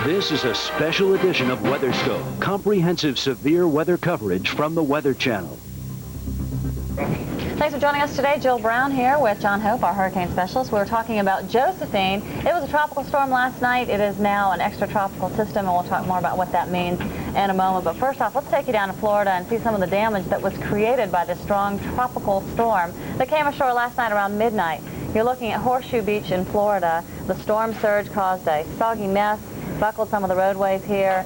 This is a special edition of WeatherScope, comprehensive severe weather coverage from the Weather Channel. Thanks for joining us today. Jill Brown here with John Hope, our hurricane specialist. We were talking about Josephine. It was a tropical storm last night. It is now an extratropical system, and we'll talk more about what that means in a moment. But first off, let's take you down to Florida and see some of the damage that was created by this strong tropical storm that came ashore last night around midnight. You're looking at Horseshoe Beach in Florida. The storm surge caused a soggy mess, buckled some of the roadways here,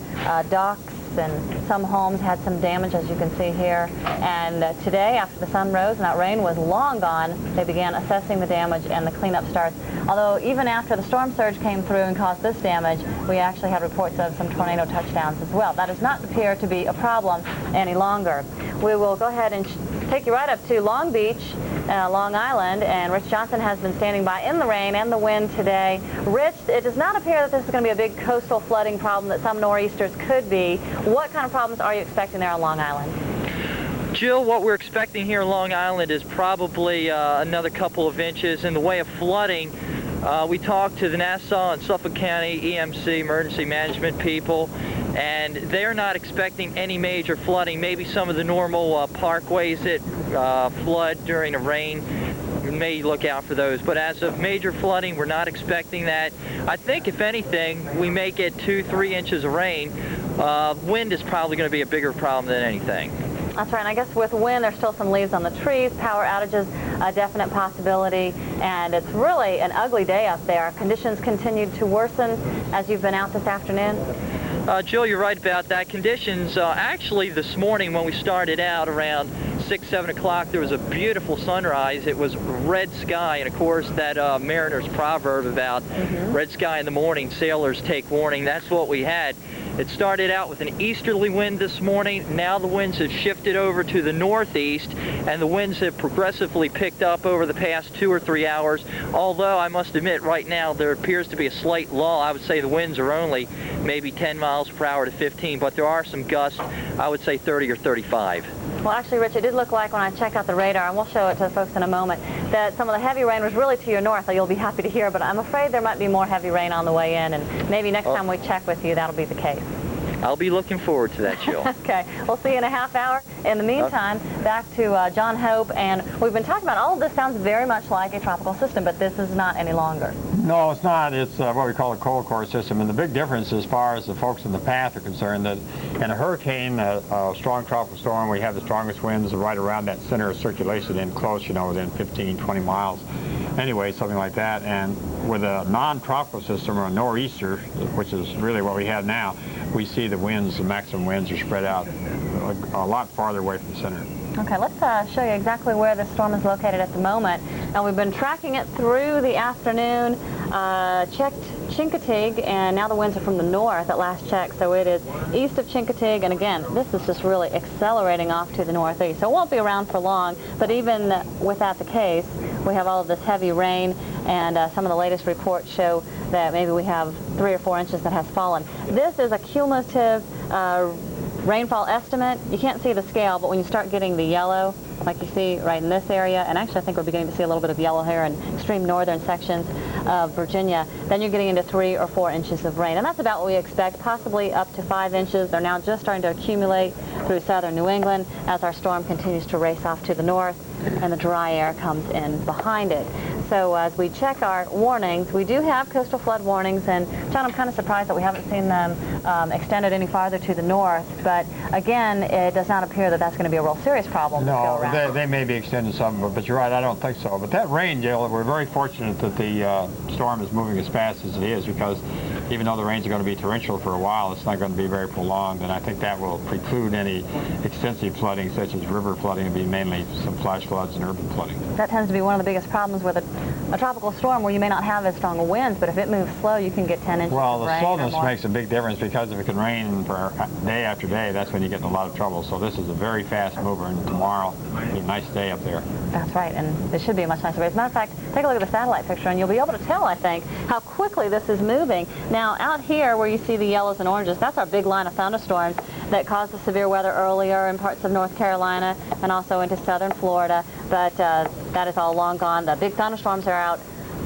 docks, and some homes had some damage, as you can see here. And today, after the sun rose and that rain was long gone, they began assessing the damage and the cleanup starts. Although even after the storm surge came through and caused this damage, we actually had reports of some tornado touchdowns as well. That does not appear to be a problem any longer. We will go ahead and take you right up to Long Beach, Long Island, and Rich Johnson has been standing by in the rain and the wind today. Rich, it does not appear that this is going to be a big coastal flooding problem that some nor'easters could be. What kind of problems are you expecting there on Long Island? Jill, what we're expecting here on Long Island is probably another couple of inches. In the way of flooding, we talked to the Nassau and Suffolk County EMC, emergency management people, and they're not expecting any major flooding. Maybe some of the normal parkways that flood during the rain, we may look out for those. But as of major flooding, we're not expecting that. I think, if anything, we may get 2-3 inches of rain. Wind is probably going to be a bigger problem than anything. That's right, and I guess with wind, there's still some leaves on the trees, power outages, a definite possibility, and it's really an ugly day up there. Conditions continued to worsen as you've been out this afternoon. Jill, you're right about that. Conditions, actually this morning when we started out around 6-7 o'clock, there was a beautiful sunrise. It was red sky, and of course that mariner's proverb about red sky in the morning, sailors take warning, that's what we had. It started out with an easterly wind this morning. Now the winds have shifted over to the northeast, and the winds have progressively picked up over the past 2 or 3 hours. Although I must admit right now there appears to be a slight lull. I would say the winds are only maybe 10 miles per hour to 15, but there are some gusts, I would say 30 or 35. Well, actually, Rich, it did look like when I checked out the radar, and we'll show it to the folks in a moment, that some of the heavy rain was really to your north, that you'll be happy to hear, but I'm afraid there might be more heavy rain on the way in, and maybe next time we check with you, that'll be the case. I'll be looking forward to that, Jill. Okay, we'll see you in a half hour. In the meantime, back to John Hope, and we've been talking about all of this sounds very much like a tropical system, but this is not any longer. No, it's not. It's what we call a cold core system, and the big difference as far as the folks in the path are concerned, that in a hurricane, a strong tropical storm, we have the strongest winds right around that center of circulation in close, you know, within 15, 20 miles. Anyway, something like that. And with a non-tropical system or a nor'easter, which is really what we have now, we see the winds, the maximum winds are spread out a lot farther away from the center. Okay, let's show you exactly where the storm is located at the moment. And we've been tracking it through the afternoon, checked Chincoteague, and now the winds are from the north at last check, so it is east of Chincoteague, and again, this is just really accelerating off to the northeast. So it won't be around for long, but even with that the case, we have all of this heavy rain, and some of the latest reports show that maybe we have 3 or 4 inches that has fallen. This is a cumulative rainfall estimate. You can't see the scale, but when you start getting the yellow, like you see right in this area, and actually I think we're beginning to see a little bit of yellow here in extreme northern sections of Virginia, then you're getting into 3 or 4 inches of rain. And that's about what we expect, possibly up to 5 inches. They're now just starting to accumulate through southern New England as our storm continues to race off to the north and the dry air comes in behind it. So as we check our warnings, we do have coastal flood warnings, and John, I'm kind of surprised that we haven't seen them extended any farther to the north, but again, it does not appear that that's going to be a real serious problem. No, they may be extending some, but you're right, I don't think so. But that rain, Jill, we're very fortunate that the storm is moving as fast as it is, because even though the rains are going to be torrential for a while, it's not going to be very prolonged, and I think that will preclude any extensive flooding, such as river flooding. It'll be mainly some flash floods and urban flooding. That tends to be one of the biggest problems with a tropical storm, where you may not have as strong winds, but if it moves slow, you can get 10 inches of rain. Well, the slowness makes a big difference, because if it can rain for day after day, that's when you get in a lot of trouble. So this is a very fast mover, and tomorrow will be a nice day up there. That's right, and it should be a much nicer day. As a matter of fact, take a look at the satellite picture, and you'll be able to tell, I think, how quickly this is moving. Now, out here where you see the yellows and oranges, that's our big line of thunderstorms that caused the severe weather earlier in parts of North Carolina and also into southern Florida, but that is all long gone. The big thunderstorms are out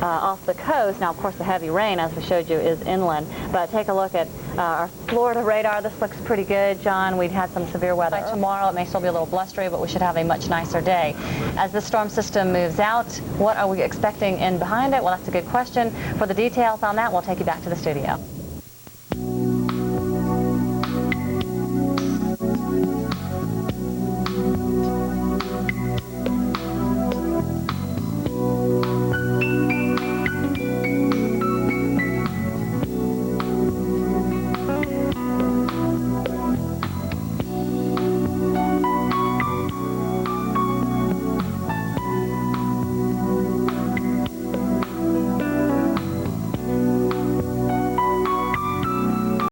off the coast. Now, of course, the heavy rain, as we showed you, is inland. But take a look at our Florida radar. This looks pretty good, John. We've had some severe weather. Tomorrow, it may still be a little blustery, but we should have a much nicer day. As this storm system moves out, what are we expecting in behind it? Well, that's a good question. For the details on that, we'll take you back to the studio.